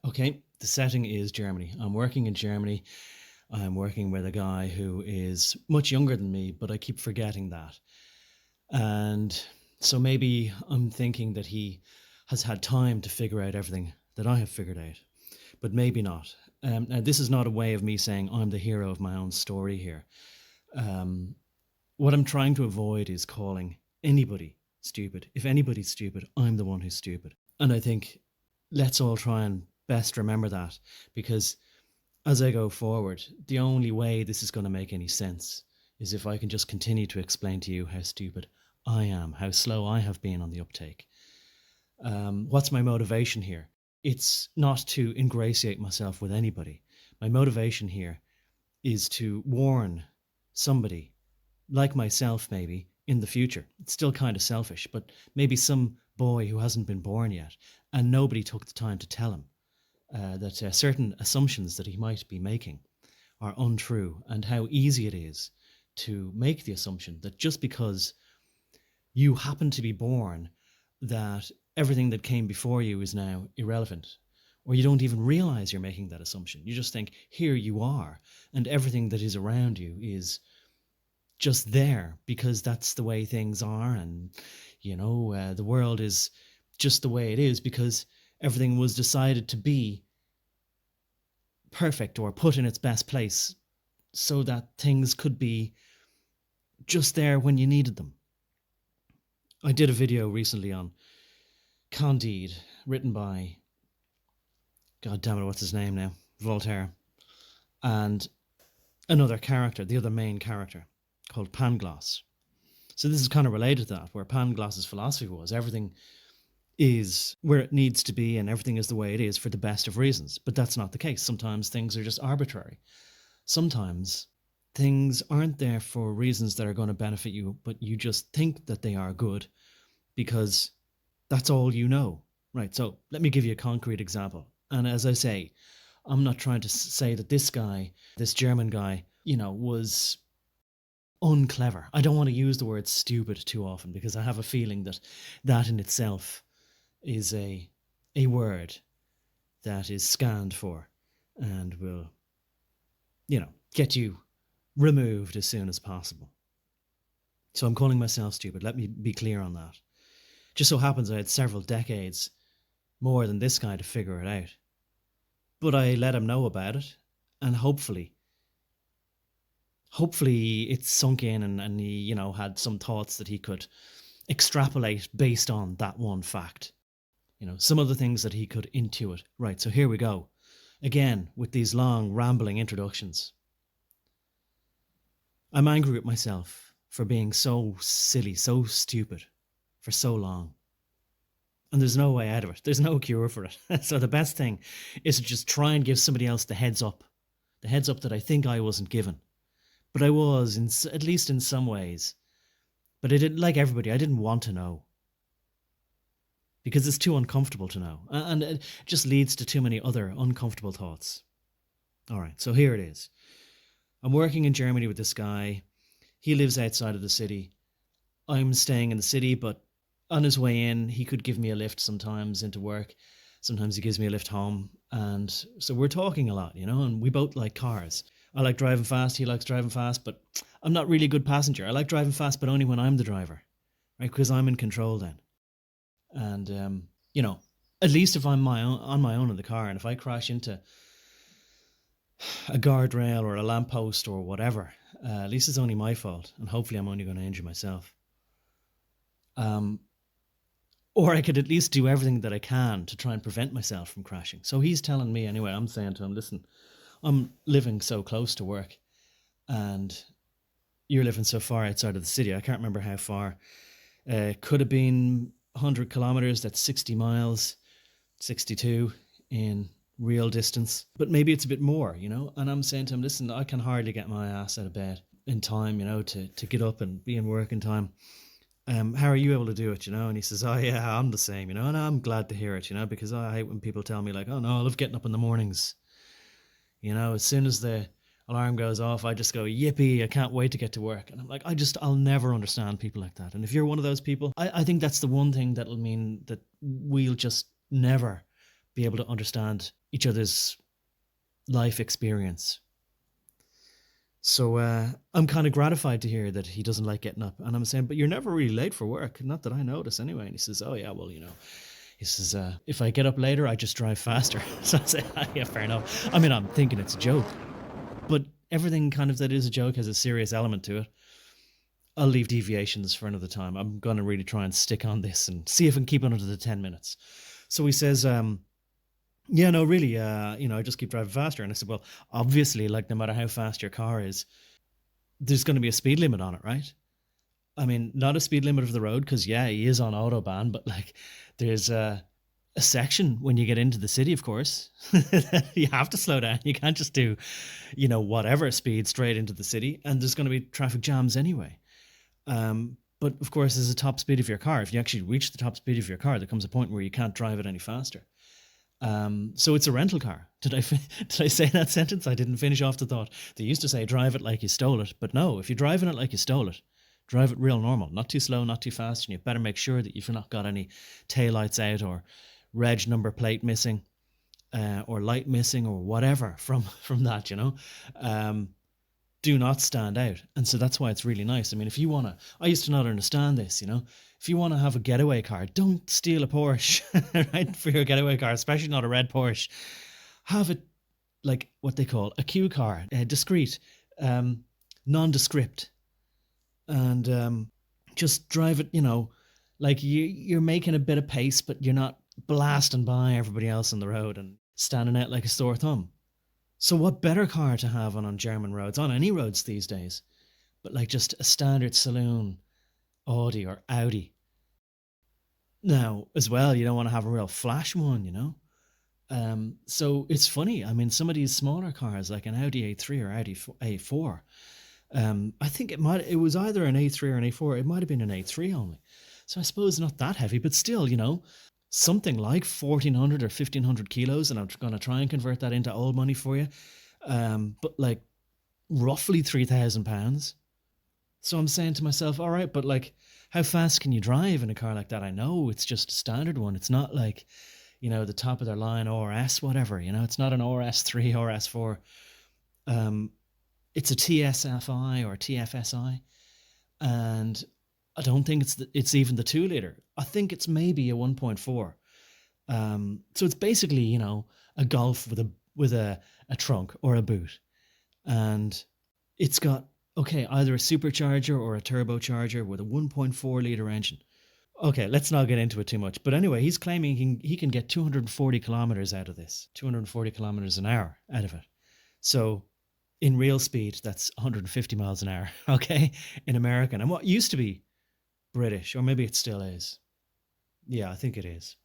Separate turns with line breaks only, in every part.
Okay, the setting is Germany. I'm working in Germany. I'm working with a guy who is much younger than me, but I keep forgetting that. And so maybe I'm thinking that he has had time to figure out everything that I have figured out, but maybe not. Now, this is not a way of me saying I'm the hero of my own story here. Um, what I'm trying to avoid is calling anybody stupid. If anybody's stupid, I'm the one who's stupid. And I think let's all try and best remember that, because as I go forward, the only way this is going to make any sense is if I can just continue to explain to you how stupid I am, how slow I have been on the uptake. What's my motivation here? It's not to ingratiate myself with anybody. My motivation here is to warn somebody like myself, maybe in the future. It's still kind of selfish, but maybe some boy who hasn't been born yet and nobody took the time to tell him that certain assumptions that he might be making are untrue, and how easy it is to make the assumption that just because you happen to be born, that everything that came before you is now irrelevant. Or you don't even realize you're making that assumption. You just think, here you are, and everything that is around you is just there because that's the way things are. And, the world is just the way it is because everything was decided to be perfect or put in its best place so that things could be just there when you needed them. I did a video recently on Candide, written by, God damn it, what's his name now? Voltaire. And another character, the other main character, called Pangloss. So this is kind of related to that, where Pangloss's philosophy was everything is where it needs to be and everything is the way it is for the best of reasons. But that's not the case. Sometimes things are just arbitrary. Sometimes things aren't there for reasons that are going to benefit you, but you just think that they are good because that's all you know. Right, so let me give you a concrete example. And as I say, I'm not trying to say that this guy, this German guy, was unclever. I don't want to use the word stupid too often because I have a feeling that that in itself is a word that is scanned for and will, get you removed as soon as possible. So I'm calling myself stupid. Let me be clear on that. Just so happens I had several decades more than this guy to figure it out. But I let him know about it, and hopefully it sunk in and he, had some thoughts that he could extrapolate based on that one fact. Some of the things that he could intuit. Right, so here we go. Again, with these long, rambling introductions. I'm angry with myself for being so silly, so stupid, for so long. And there's no way out of it. There's no cure for it. So the best thing is to just try and give somebody else the heads up that I think I wasn't given. But I was, at least in some ways. But I didn't, like everybody, I didn't want to know. Because it's too uncomfortable to know. And it just leads to too many other uncomfortable thoughts. All right, so here it is. I'm working in Germany with this guy. He lives outside of the city. I'm staying in the city, but on his way in, he could give me a lift sometimes into work. Sometimes he gives me a lift home. And so we're talking a lot, and we both like cars. I like driving fast. He likes driving fast, but I'm not really a good passenger. I like driving fast, but only when I'm the driver, right? Because I'm in control then. And, at least if I'm on my own in the car, and if I crash into a guardrail or a lamppost or whatever, at least it's only my fault. And hopefully I'm only going to injure myself. Or I could at least do everything that I can to try and prevent myself from crashing. So he's telling me anyway, I'm saying to him, listen, I'm living so close to work and you're living so far outside of the city. I can't remember how far. Could have been 100 kilometers. That's 60 miles, 62 in real distance. But maybe it's a bit more, And I'm saying to him, listen, I can hardly get my ass out of bed in time, to get up and be in work in time. How are you able to do it, And he says, oh yeah, I'm the same, and I'm glad to hear it, because I hate when people tell me like, oh no, I love getting up in the mornings. As soon as the alarm goes off, I just go, yippee, I can't wait to get to work. And I'm like, I'll never understand people like that. And if you're one of those people, I think that's the one thing that'll mean that we'll just never be able to understand each other's life experience. So I'm kind of gratified to hear that he doesn't like getting up. And I'm saying, but you're never really late for work. Not that I notice anyway. And he says, oh, yeah, well, he says, if I get up later, I just drive faster. So I say, yeah, fair enough. I mean, I'm thinking it's a joke. But everything kind of that is a joke has a serious element to it. I'll leave deviations for another time. I'm going to really try and stick on this and see if I can keep it under the 10 minutes. So he says, yeah, no, really, I just keep driving faster. And I said, well, obviously, like no matter how fast your car is, there's going to be a speed limit on it, right? I mean, not a speed limit of the road because, yeah, he is on autobahn, but like there's a section when you get into the city, of course. You have to slow down. You can't just do, whatever speed straight into the city. And there's going to be traffic jams anyway. But of course, there's a top speed of your car. If you actually reach the top speed of your car, there comes a point where you can't drive it any faster. So it's a rental car. Did I say that sentence? I didn't finish off the thought. They used to say drive it like you stole it, but no, if you're driving it like you stole it, drive it real normal, not too slow, not too fast, and you better make sure that you've not got any taillights out or reg number plate missing, or light missing or whatever from that. Do not stand out. And so that's why it's really nice. I mean, if you want to, I used to not understand this, if you want to have a getaway car, don't steal a Porsche, right? For your getaway car, especially not a red Porsche. Have it like what they call a Q car, discreet, nondescript. And just drive it, like you're making a bit of pace, but you're not blasting by everybody else on the road and standing out like a sore thumb. So what better car to have on German roads, on any roads these days, but like just a standard saloon Audi or Audi. Now, as well, you don't want to have a real flash one, So it's funny. I mean, some of these smaller cars, like an Audi A3 or Audi A4, I think it was either an A3 or an A4. It might have been an A3 only. So I suppose not that heavy, but still, something like 1,400 or 1,500 kilos, and I'm going to try and convert that into old money for you. But like roughly 3,000 pounds. So I'm saying to myself, all right, but like, how fast can you drive in a car like that? I know it's just a standard one. It's not like, the top of their line RS, whatever, it's not an RS3, RS4. It's a TSFI or TFSI. And I don't think it's even the 2 liter. I think it's maybe a 1.4. So it's basically, a Golf with a trunk or a boot. And it's got, either a supercharger or a turbocharger with a 1.4 liter engine. Okay, let's not get into it too much. But anyway, he's claiming he can get 240 kilometers out of this, 240 kilometers an hour out of it. So in real speed, that's 150 miles an hour, in American. And what used to be British, or maybe it still is. Yeah, I think it is.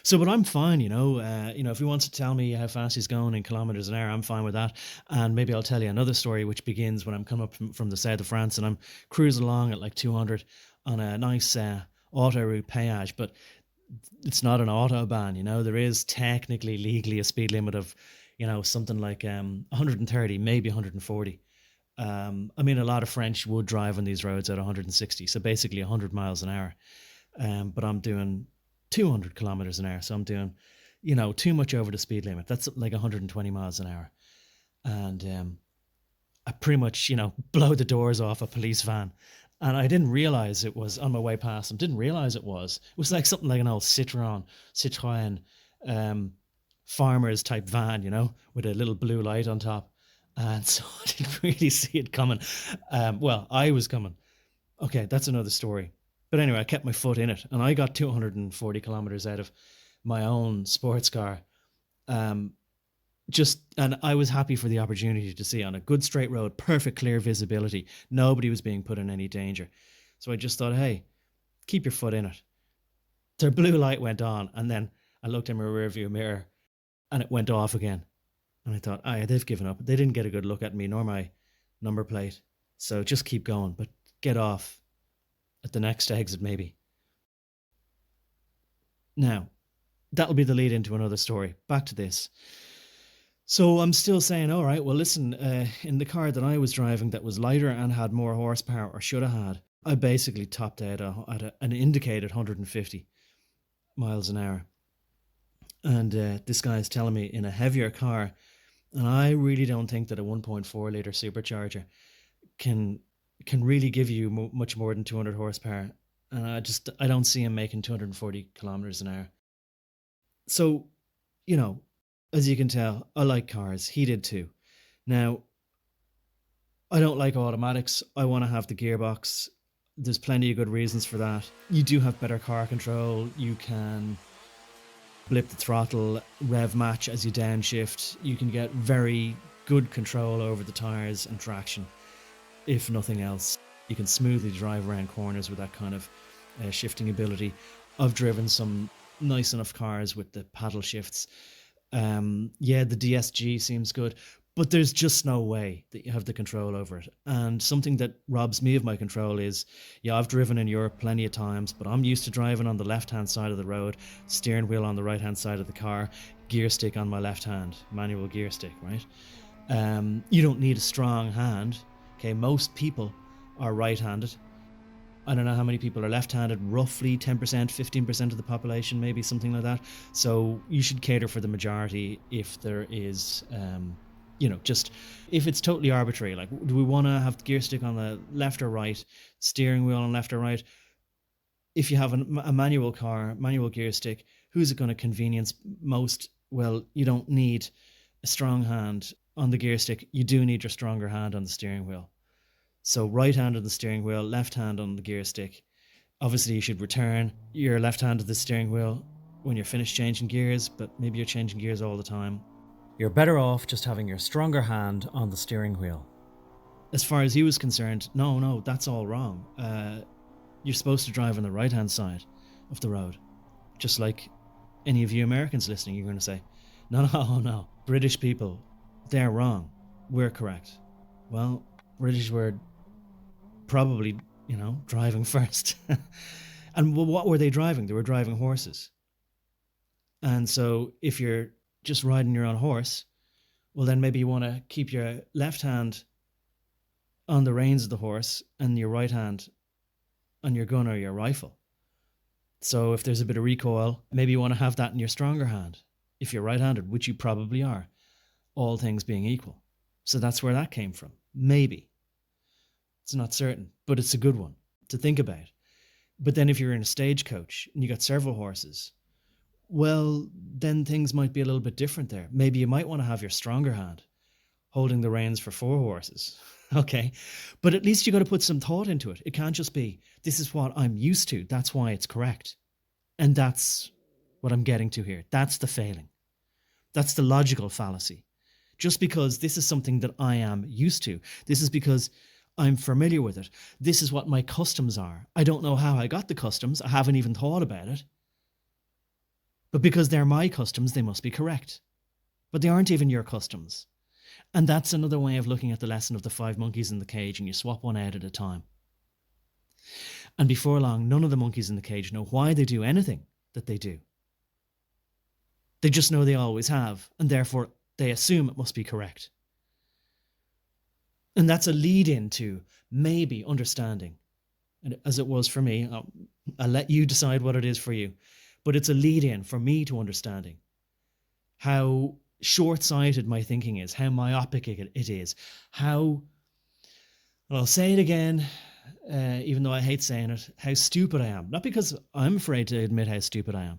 So, but I'm fine, if he wants to tell me how fast he's going in kilometers an hour, I'm fine with that. And maybe I'll tell you another story, which begins when I'm coming up from the south of France and I'm cruising along at like 200 on a nice autoroute péage, but it's not an autobahn, there is technically legally a speed limit of, something like 130, maybe 140. I mean, a lot of French would drive on these roads at 160, so basically 100 miles an hour. But I'm doing 200 kilometers an hour, so I'm doing, too much over the speed limit. That's like 120 miles an hour. And I pretty much, blow the doors off a police van. And I didn't realize it was on my way past them. Didn't realize it was. It was like something like an old Citroen farmer's type van, with a little blue light on top. And so I didn't really see it coming. Well, I was coming. Okay, that's another story. But anyway, I kept my foot in it. And I got 240 kilometers out of my own sports car. And I was happy for the opportunity to see on a good straight road, perfect clear visibility. Nobody was being put in any danger. So I just thought, hey, keep your foot in it. Their blue light went on, and then I looked in my rearview mirror and it went off again. And I thought, they've given up. They didn't get a good look at me nor my number plate. So just keep going, but get off at the next exit maybe. Now, that'll be the lead into another story. Back to this. So I'm still saying, all right, well, listen, in the car that I was driving that was lighter and had more horsepower, or should have had, I basically topped out at an indicated 150 miles an hour. And this guy is telling me in a heavier car, and I really don't think that a 1.4 liter supercharger can really give you much more than 200 horsepower. And I don't see him making 240 kilometers an hour. So, you know, as you can tell, I like cars. He did too. Now, I don't like automatics. I want to have the gearbox. There's plenty of good reasons for that. You do have better car control. You can blip the throttle, Revmatch as you downshift. You can get very good control over the tires and traction. If nothing else, you can smoothly drive around corners with that kind of shifting ability. I've driven some nice enough cars with the paddle shifts. Yeah, the DSG seems good, but there's just no way that you have the control over it. And something that robs me of my control is, yeah, I've driven in Europe plenty of times, but I'm used to driving on the left-hand side of the road, steering wheel on the right-hand side of the car, gear stick on my left hand, manual gear stick, right? You don't need a strong hand. Okay, most people are right-handed. I don't know how many people are left-handed, roughly 10%, 15% of the population, maybe something like that. So you should cater for the majority if there is, just if it's totally arbitrary. Like, do we want to have the gear stick on the left or right, steering wheel on left or right? If you have a manual car, manual gear stick, who's it going to convenience most? Well, you don't need a strong hand on the gear stick. You do need your stronger hand on the steering wheel. So right hand on the steering wheel, left hand on the gear stick. Obviously, you should return your left hand to the steering wheel when you're finished changing gears, but maybe you're changing gears all the time. You're better off just having your stronger hand on the steering wheel. As far as he was concerned, no, that's all wrong. You're supposed to drive on the right-hand side of the road. Just like any of you Americans listening, you're going to say, no, British people, they're wrong. We're correct. Well, British were probably, driving first. And what were they driving? They were driving horses. And so if you're just riding your own horse, well, then maybe you want to keep your left hand on the reins of the horse and your right hand on your gun or your rifle. So if there's a bit of recoil, maybe you want to have that in your stronger hand if you're right-handed, which you probably are, all things being equal. So that's where that came from. Maybe. It's not certain, but it's a good one to think about. But then if you're in a stagecoach and you got several horses, well, then things might be a little bit different there. Maybe you might want to have your stronger hand holding the reins for 4 horses. Okay, but at least you got to put some thought into it. It can't just be, this is what I'm used to, that's why it's correct. And that's what I'm getting to here. That's the failing. That's the logical fallacy. Just because this is something that I am used to, this is because I'm familiar with it. This is what my customs are. I don't know how I got the customs. I haven't even thought about it. But because they're my customs, they must be correct. But they aren't even your customs. And that's another way of looking at the lesson of the 5 monkeys in the cage, and you swap one out at a time. And before long, none of the monkeys in the cage know why they do anything that they do. They just know they always have, and therefore they assume it must be correct. And that's a lead-in to maybe understanding. And as it was for me, I'll let you decide what it is for you. But it's a lead-in for me to understanding how short-sighted my thinking is, how myopic it is, how, well, I'll say it again, even though I hate saying it, how stupid I am. Not because I'm afraid to admit how stupid I am,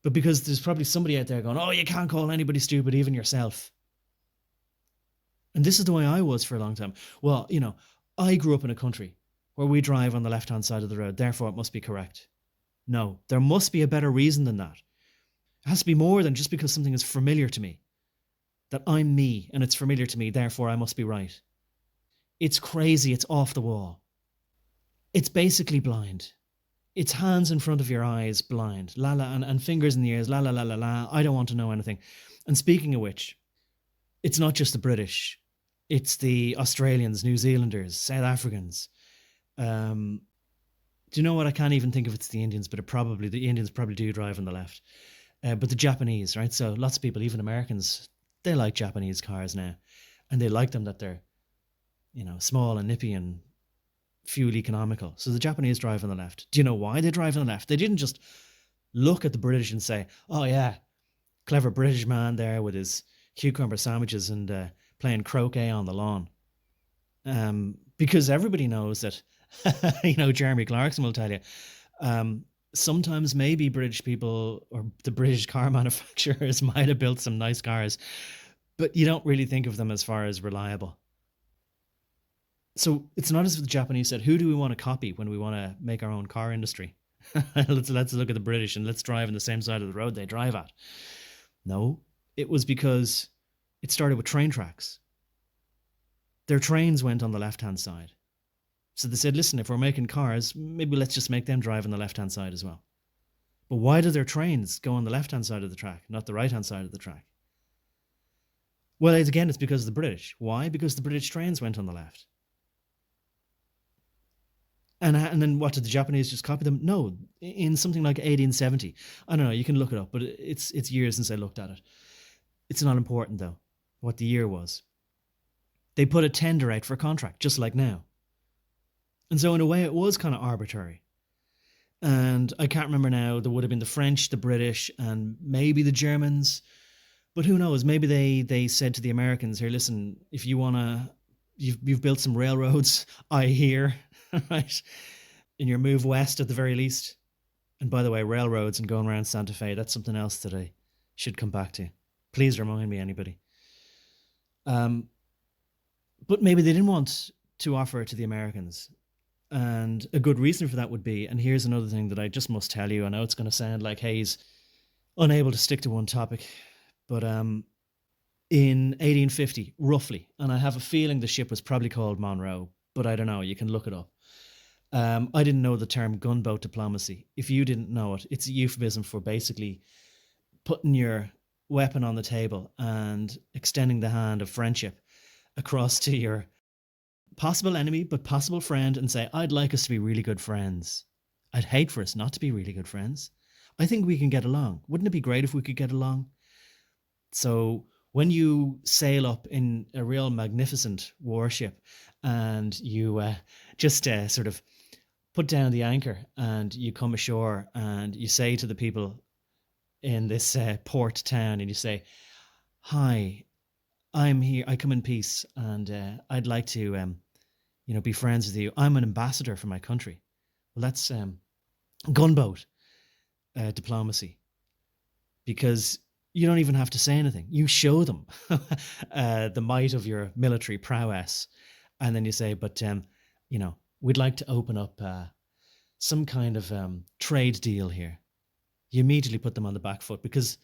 but because there's probably somebody out there going, oh, you can't call anybody stupid, even yourself. And this is the way I was for a long time. Well, I grew up in a country where we drive on the left-hand side of the road, therefore it must be correct. No, there must be a better reason than that. It has to be more than just because something is familiar to me. That I'm me and it's familiar to me, therefore I must be right. It's crazy, it's off the wall. It's basically blind. It's hands in front of your eyes, blind. La la, and fingers in the ears, la la la la la. I don't want to know anything. And speaking of which, it's not just the British. It's the Australians, New Zealanders, South Africans. Do you know what? I can't even think if it's the Indians, but the Indians probably do drive on the left. But the Japanese, right? So lots of people, even Americans, they like Japanese cars now. And they like them that they're, small and nippy and fuel economical. So the Japanese drive on the left. Do you know why they drive on the left? They didn't just look at the British and say, oh yeah, clever British man there with his cucumber sandwiches and playing croquet on the lawn. Because everybody knows that, Jeremy Clarkson will tell you, sometimes maybe British people or the British car manufacturers might have built some nice cars, but you don't really think of them as far as reliable. So it's not as if the Japanese said, who do we want to copy when we want to make our own car industry? let's look at the British and let's drive on the same side of the road they drive at. No, it was because it started with train tracks. Their trains went on the left-hand side. So they said, listen, if we're making cars, maybe let's just make them drive on the left-hand side as well. But why do their trains go on the left-hand side of the track, not the right-hand side of the track? Well, again, it's because of the British. Why? Because the British trains went on the left. And then what, did the Japanese just copy them? No, in something like 1870. I don't know, you can look it up, but it's years since I looked at it. It's not important, though, what the year was. They put a tender out for a contract, just like now. And so in a way, it was kind of arbitrary. And I can't remember now, there would have been the French, the British, and maybe the Germans. But who knows? Maybe they said to the Americans, here, listen, if you want to, you've built some railroads, I hear, right? In your move west at the very least. And by the way, railroads and going around Santa Fe, that's something else that I should come back to. Please remind me, anybody. But maybe they didn't want to offer it to the Americans. And a good reason for that would be, and here's another thing that I just must tell you, I know it's going to sound like Hayes unable to stick to one topic, but in 1850, roughly, and I have a feeling the ship was probably called Monroe, but I don't know, you can look it up. I didn't know the term gunboat diplomacy. If you didn't know it, it's a euphemism for basically putting your weapon on the table and extending the hand of friendship across to your possible enemy, but possible friend, and say, I'd like us to be really good friends. I'd hate for us not to be really good friends. I think we can get along. Wouldn't it be great if we could get along? So when you sail up in a real magnificent warship and you just sort of put down the anchor and you come ashore and you say to the people in this port town, and you say, hi, I'm here, I come in peace, and I'd like to be friends with you. I'm an ambassador for my country. Well, that's gunboat diplomacy, because you don't even have to say anything. You show them the might of your military prowess, and then you say, but we'd like to open up some kind of trade deal here. You immediately put them on the back foot, because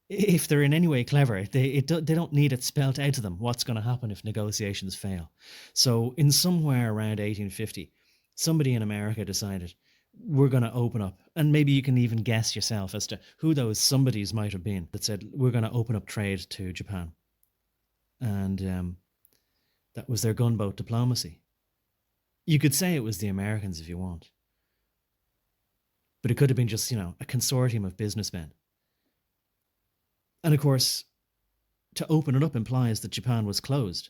if they're in any way clever, they don't need it spelt out to them what's going to happen if negotiations fail. So in somewhere around 1850, somebody in America decided, we're going to open up, and maybe you can even guess yourself as to who those somebodies might have been that said, we're going to open up trade to Japan. And that was their gunboat diplomacy. You could say it was the Americans if you want. But it could have been just, a consortium of businessmen. And of course, to open it up implies that Japan was closed.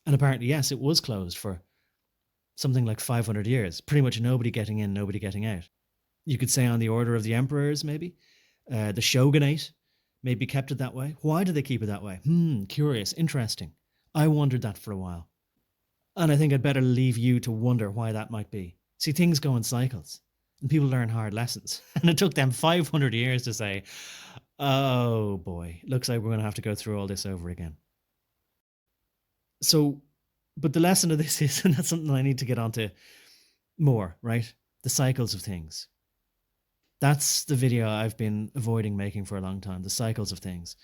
And apparently, yes, it was closed for something like 500 years. Pretty much nobody getting in, nobody getting out. You could say on the order of the emperors, maybe. The shogunate maybe kept it that way. Why did they keep it that way? Curious, interesting. I wondered that for a while. And I think I'd better leave you to wonder why that might be. See, things go in cycles, and people learn hard lessons. And it took them 500 years to say, oh boy, looks like we're going to have to go through all this over again. So, but the lesson of this is, and that's something I need to get onto more, right? The cycles of things. That's the video I've been avoiding making for a long time, the cycles of things.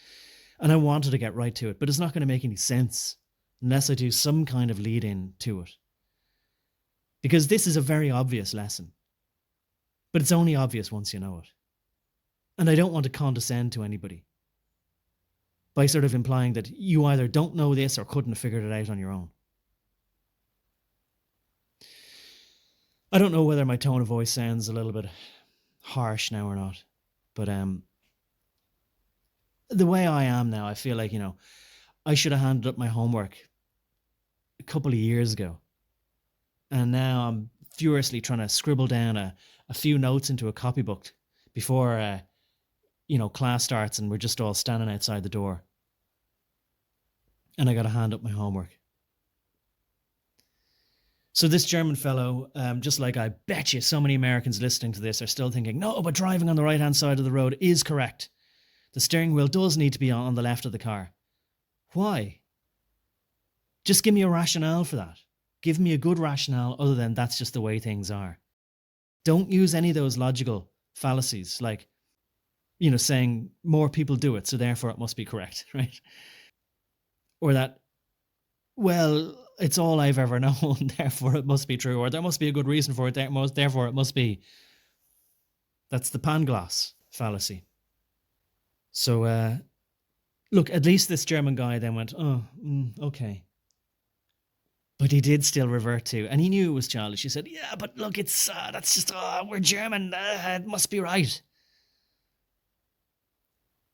And I wanted to get right to it, but it's not going to make any sense unless I do some kind of lead in to it. Because this is a very obvious lesson, but it's only obvious once you know it. And I don't want to condescend to anybody by sort of implying that you either don't know this or couldn't have figured it out on your own. I don't know whether my tone of voice sounds a little bit harsh now or not, but the way I am now, I feel like, I should have handed up my homework a couple of years ago. And now I'm furiously trying to scribble down a few notes into a copybook before class starts and we're just all standing outside the door. And I got to hand up my homework. So this German fellow, just like I bet you so many Americans listening to this are still thinking, no, but driving on the right-hand side of the road is correct. The steering wheel does need to be on the left of the car. Why? Just give me a rationale for that. Give me a good rationale other than that's just the way things are. Don't use any of those logical fallacies like, saying more people do it, so therefore it must be correct, right? Or that, well, it's all I've ever known, therefore it must be true, or there must be a good reason for it, therefore it must be. That's the Pangloss fallacy. So, look, at least this German guy then went, okay. But he did still revert to, and he knew it was childish. He said, yeah, but look, it's, that's just, we're German, it must be right.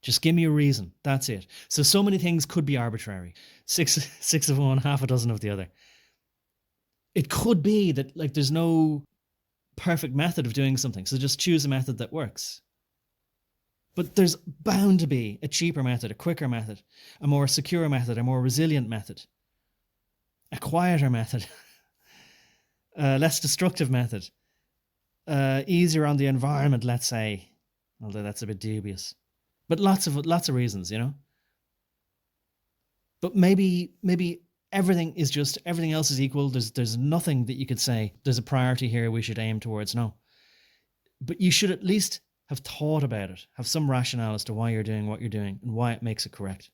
Just give me a reason. That's it. So many things could be arbitrary. Six of one, half a dozen of the other. It could be that there's no perfect method of doing something. So just choose a method that works. But there's bound to be a cheaper method, a quicker method, a more secure method, a more resilient method, a quieter method, a less destructive method, easier on the environment, let's say, although that's a bit dubious. But lots of reasons, But maybe everything else is equal. There's nothing that you could say, there's a priority here we should aim towards. No. But you should at least have thought about it, have some rationale as to why you're doing what you're doing and why it makes it correct.